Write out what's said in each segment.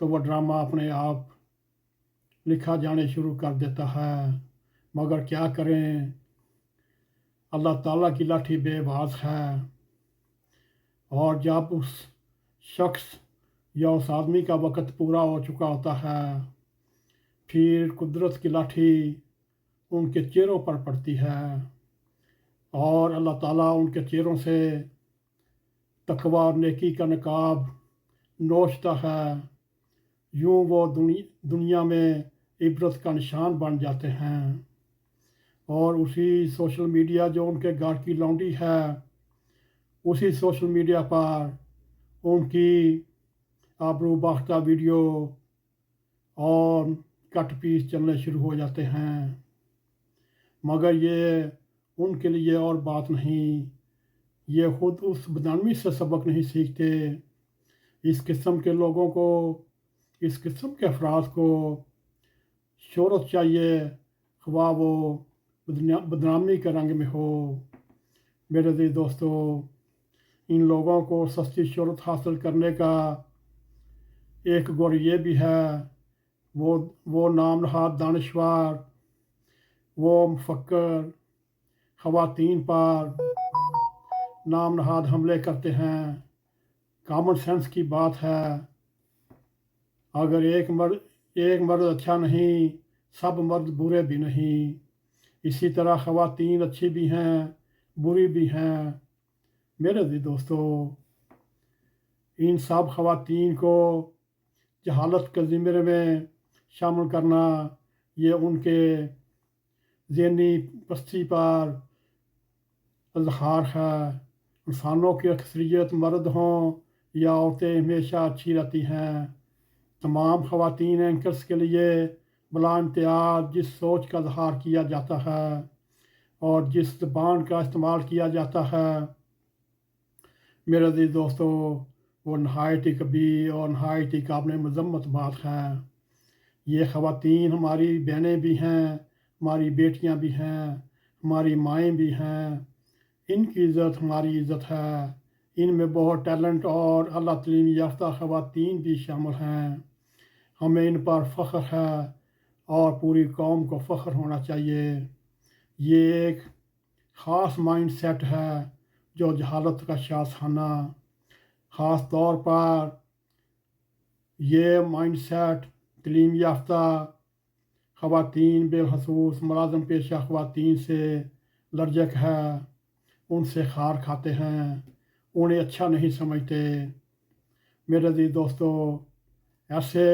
تو وہ ڈرامہ اپنے آپ لکھا جانے شروع کر دیتا ہے، مگر کیا کریں، اللہ تعالیٰ کی لاٹھی بے باز ہے، اور جب اس شخص یا اس آدمی کا وقت پورا ہو چکا ہوتا ہے، پھر قدرت کی لاٹھی ان کے چہروں پر پڑتی ہے، اور اللہ تعالیٰ ان کے چہروں سے تقوی اور نیکی کا نقاب نوچتا ہے، یوں وہ دنیا میں عبرت کا نشان بن جاتے ہیں، اور اسی سوشل میڈیا جو ان کے گھر کی لونڈی ہے، اسی سوشل میڈیا پر ان کی آبرو باختہ ویڈیو اور کٹ پیس چلنے شروع ہو جاتے ہیں، مگر یہ ان کے لیے اور بات نہیں، یہ خود اس بدنامی سے سبق نہیں سیکھتے۔ اس قسم کے لوگوں کو، اس قسم کے افراد کو شہرت چاہیے، خواہ وہ بدنامی کے رنگ میں ہو۔ میرے عزیز دوستو، ان لوگوں کو سستی شہرت حاصل کرنے کا ایک گر یہ بھی ہے، وہ نام نہاد دانشور، وہ مفکر خواتین پر نام نہاد حملے کرتے ہیں۔ کامن سینس کی بات ہے، اگر ایک مرد اچھا نہیں، سب مرد برے بھی نہیں، اسی طرح خواتین اچھی بھی ہیں، بری بھی ہیں۔ میرے عزیز دوستو، ان سب خواتین کو جہالت کے زمرے میں شامل کرنا، یہ ان کے ذہنی پستی پر اظہار ہے۔ انسانوں کی اکثریت مرد ہوں یا عورتیں ہمیشہ اچھی رہتی ہیں۔ تمام خواتین اینکرز کے لیے بلا امتیاز جس سوچ کا اظہار کیا جاتا ہے اور جس زبان کا استعمال کیا جاتا ہے، میرے عزیز دوستو، وہ نہایت ہی کبیر اور نہایت ہی قابل مذمت بات ہے۔ یہ خواتین ہماری بہنیں بھی ہیں، ہماری بیٹیاں بھی ہیں، ہماری مائیں بھی ہیں، ان کی عزت ہماری عزت ہے۔ ان میں بہت ٹیلنٹ اور اعلیٰ تعلیم یافتہ خواتین بھی شامل ہیں۔ ہمیں ان پر فخر ہے اور پوری قوم کو فخر ہونا چاہیے۔ یہ ایک خاص مائنڈ سیٹ ہے جو جہالت کا شاہسانہ، خاص طور پر یہ مائنڈ سیٹ تعلیم یافتہ خواتین، بالخصوص ملازم پیشہ خواتین سے لرزک ہے، ان سے خار کھاتے ہیں، انہیں اچھا نہیں سمجھتے۔ میرے عزیز دوستو، ایسے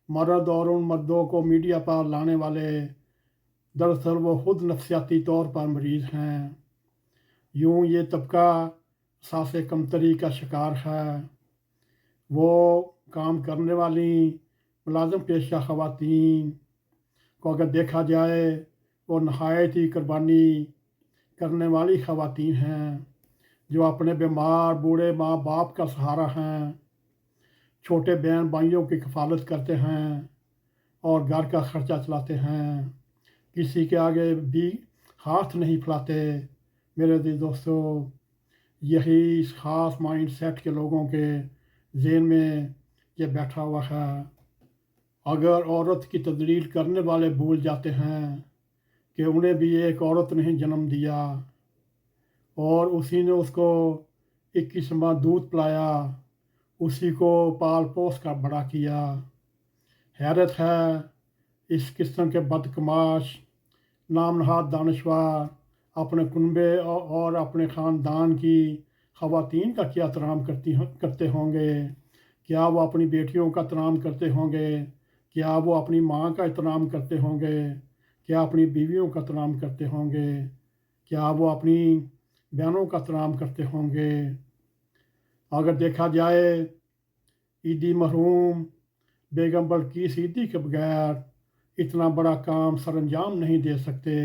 مرد اور ان مردوں کو میڈیا پر لانے والے دراصل وہ خود نفسیاتی طور پر مریض ہیں۔ یوں یہ طبقہ احساس کمتری کا شکار ہے۔ وہ کام کرنے والی ملازم پیشہ خواتین کو اگر دیکھا جائے، وہ نہایت ہی قربانی کرنے والی خواتین ہیں، جو اپنے بیمار بوڑھے ماں باپ کا سہارا ہیں، چھوٹے بہن بھائیوں کی کفالت کرتے ہیں اور گھر کا خرچہ چلاتے ہیں، کسی کے آگے بھی ہاتھ نہیں پھیلاتے۔ میرے عزیز دوستو، یہی اس خاص مائنڈ سیٹ کے لوگوں کے ذہن میں یہ بیٹھا ہوا ہے۔ اگر عورت کی تذلیل کرنے والے بھول جاتے ہیں کہ انہیں بھی ایک عورت نے جنم دیا اور اسی نے اس کو 21 ماہ دودھ پلایا، اسی کو پال پوس کر بڑا کیا۔ حیرت ہے اس قسم کے بدقماش نام نہاد دانشور اپنے کنبے اور اپنے خاندان کی خواتین کا کیا احترام کرتے ہوں گے؟ کیا وہ اپنی بیٹیوں کا احترام کرتے ہوں گے؟ کیا وہ اپنی ماں کا احترام کرتے ہوں گے؟ کیا اپنی بیویوں کا احترام کرتے ہوں گے؟ کیا وہ اپنی بہنوں کا احترام کرتے ہوں گے؟ اگر دیکھا جائے، عیدی مرحوم بیگم بلقیس عیدی کے بغیر اتنا بڑا کام سر انجام نہیں دے سکتے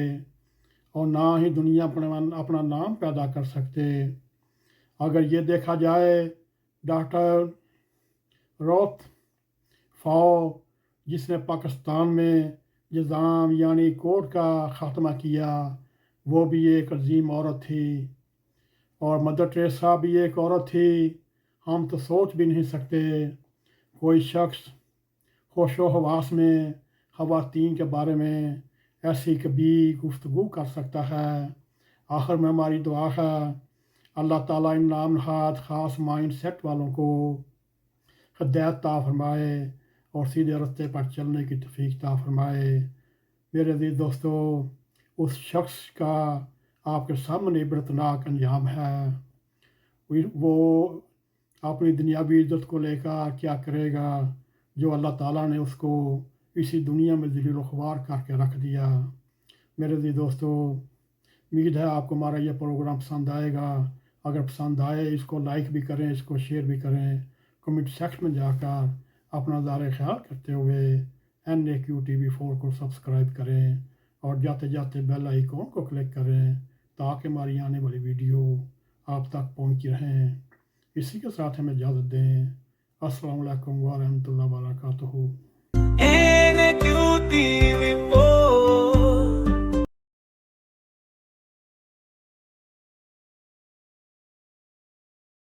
اور نہ ہی دنیا اپنا نام پیدا کر سکتے۔ اگر یہ دیکھا جائے، ڈاکٹر روت فاؤ، جس نے پاکستان میں نظام یعنی کورٹ کا خاتمہ کیا، وہ بھی ایک عظیم عورت تھی، اور مدر ٹریسا بھی ایک عورت تھی۔ ہم تو سوچ بھی نہیں سکتے کوئی شخص ہوش و حواس میں خواتین کے بارے میں ایسی کبھی گفتگو کر سکتا ہے؟ آخر میں ہماری دعا ہے اللہ تعالیٰ ان نام نہاد خاص مائنڈ سیٹ والوں کو ہدایت عطا فرمائے اور سیدھے رستے پر چلنے کی توفیق عطا فرمائے۔ میرے عزیز دوستو، اس شخص کا آپ کے سامنے عبرتناک انجام ہے۔ وہ اپنی دنیاوی عزت کو لے کر کیا کرے گا جو اللہ تعالیٰ نے اس کو اسی دنیا میں ذلیل و خوار کر کے رکھ دیا۔ میرے عزیز دوستو، امید ہے آپ کو ہمارا یہ پروگرام پسند آئے گا۔ اگر پسند آئے اس کو لائک بھی کریں، اس کو شیئر بھی کریں، کمنٹ سیکشن میں جا کر اپنا نظارہ خیال کرتے ہوئے NAQTV4 کو سبسکرائب کریں اور جاتے جاتے بیل آئیکن کو کلک کریں تاکہ ہماری آنے والی ویڈیو آپ تک پہنچ رہیں۔ اسی کے ساتھ ہمیں اجازت دیں۔ السلام علیکم ورحمۃ اللہ وبرکاتہ۔